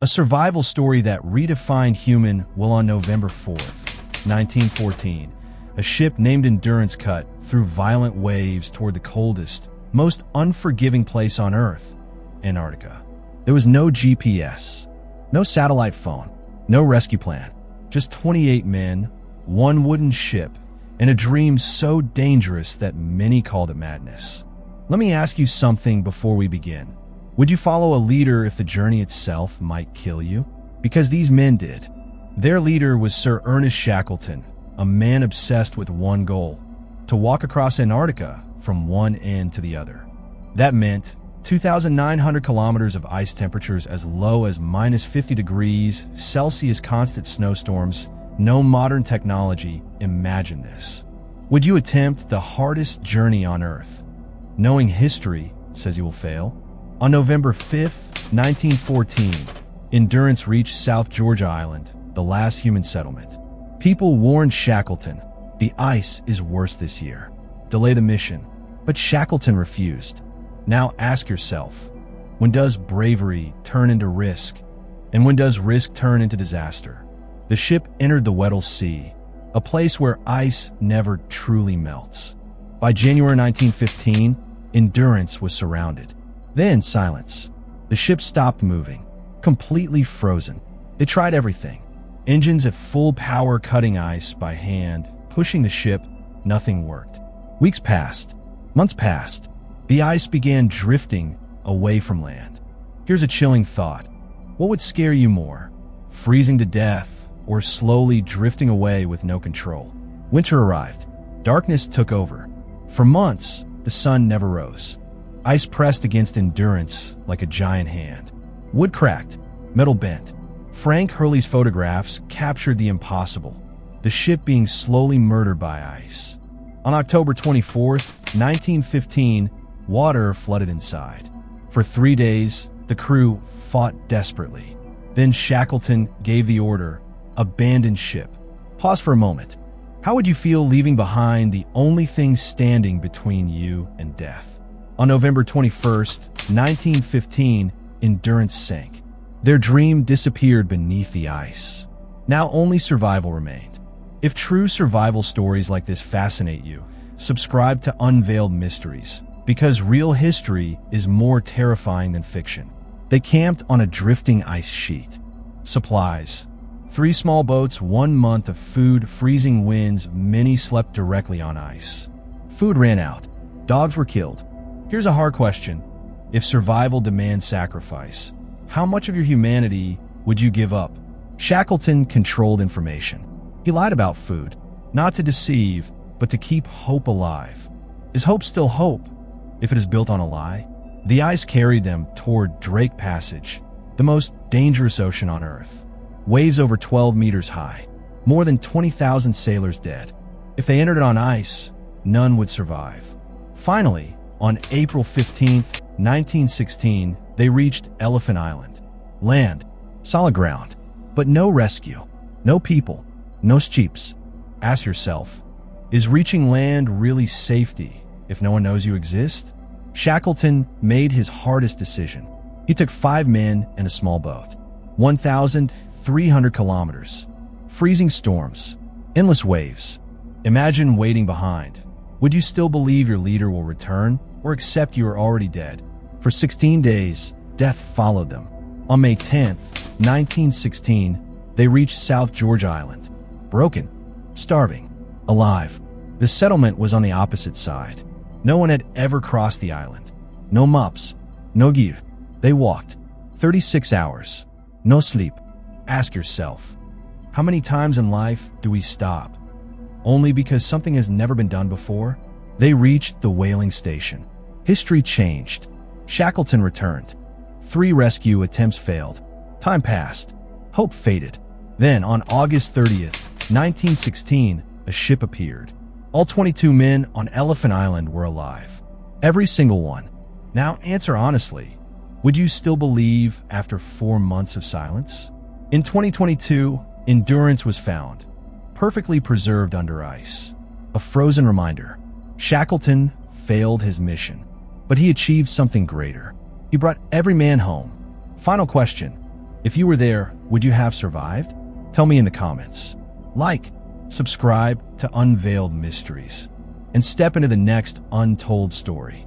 A survival story that redefined human will on November 4th, 1914. A ship named Endurance cut through violent waves toward the coldest, most unforgiving place on Earth, Antarctica. There was no GPS, no satellite phone, no rescue plan, just 28 men, one wooden ship, and a dream so dangerous that many called it madness. Let me ask you something before we begin. Would you follow a leader if the journey itself might kill you? Because these men did. Their leader was Sir Ernest Shackleton, a man obsessed with one goal: to walk across Antarctica from one end to the other. That meant 2,900 kilometers of ice temperatures as low as minus 50 degrees Celsius, constant snowstorms, no modern technology. Imagine this. Would you attempt the hardest journey on Earth, knowing history says you will fail? On November 5th, 1914, Endurance reached South Georgia Island, the last human settlement. People warned Shackleton, the ice is worse this year. Delay the mission. But Shackleton refused. Now ask yourself, when does bravery turn into risk? And when does risk turn into disaster? The ship entered the Weddell Sea, a place where ice never truly melts. By January 1915, Endurance was surrounded. Then silence. The ship stopped moving, completely frozen. They tried everything. Engines at full power, cutting ice by hand, pushing the ship. Nothing worked. Weeks passed. Months passed. The ice began drifting away from land. Here's a chilling thought. What would scare you more? Freezing to death or slowly drifting away with no control? Winter arrived. Darkness took over. For months, the sun never rose. Ice pressed against Endurance like a giant hand. Wood cracked, metal bent. Frank Hurley's photographs captured the impossible, the ship being slowly murdered by ice. On October 24th, 1915, water flooded inside. For 3 days, the crew fought desperately. Then Shackleton gave the order, abandon ship. Pause for a moment. How would you feel leaving behind the only thing standing between you and death? On November 21st, 1915, Endurance sank. Their dream disappeared beneath the ice. Now only survival remained. If true survival stories like this fascinate you, subscribe to Unveiled Mysteries, because real history is more terrifying than fiction. They camped on a drifting ice sheet. Supplies: 3 small boats, 1 month of food, freezing winds, many slept directly on ice. Food ran out. Dogs were killed. Here's a hard question. If survival demands sacrifice, how much of your humanity would you give up? Shackleton controlled information. He lied about food, not to deceive, but to keep hope alive. Is hope still hope if it is built on a lie? The ice carried them toward Drake Passage, the most dangerous ocean on Earth. Waves over 12 meters high, more than 20,000 sailors dead. If they entered it on ice, none would survive. Finally, on April 15th, 1916, they reached Elephant Island. Land, solid ground, but no rescue, no people, no ships. Ask yourself, is reaching land really safety if no one knows you exist? Shackleton made his hardest decision. He took 5 men and a small boat. 1,300 kilometers. Freezing storms. Endless waves. Imagine waiting behind. Would you still believe your leader will return, or accept you are already dead? For 16 days, death followed them. On May 10th, 1916, they reached South Georgia Island. Broken, starving, alive. The settlement was on the opposite side. No one had ever crossed the island. No maps, no gear. They walked 36 hours. No sleep. Ask yourself, how many times in life do we stop? Only because something has never been done before? They reached the whaling station. History changed. Shackleton returned. 3 rescue attempts failed. Time passed. Hope faded. Then, on August 30th, 1916, a ship appeared. All 22 men on Elephant Island were alive. Every single one. Now answer honestly. Would you still believe after 4 months of silence? In 2022, Endurance was found, perfectly preserved under ice. A frozen reminder. Shackleton failed his mission, but he achieved something greater. He brought every man home. Final question. If you were there, would you have survived? Tell me in the comments. Like, subscribe to Unveiled Mysteries, and step into the next untold story.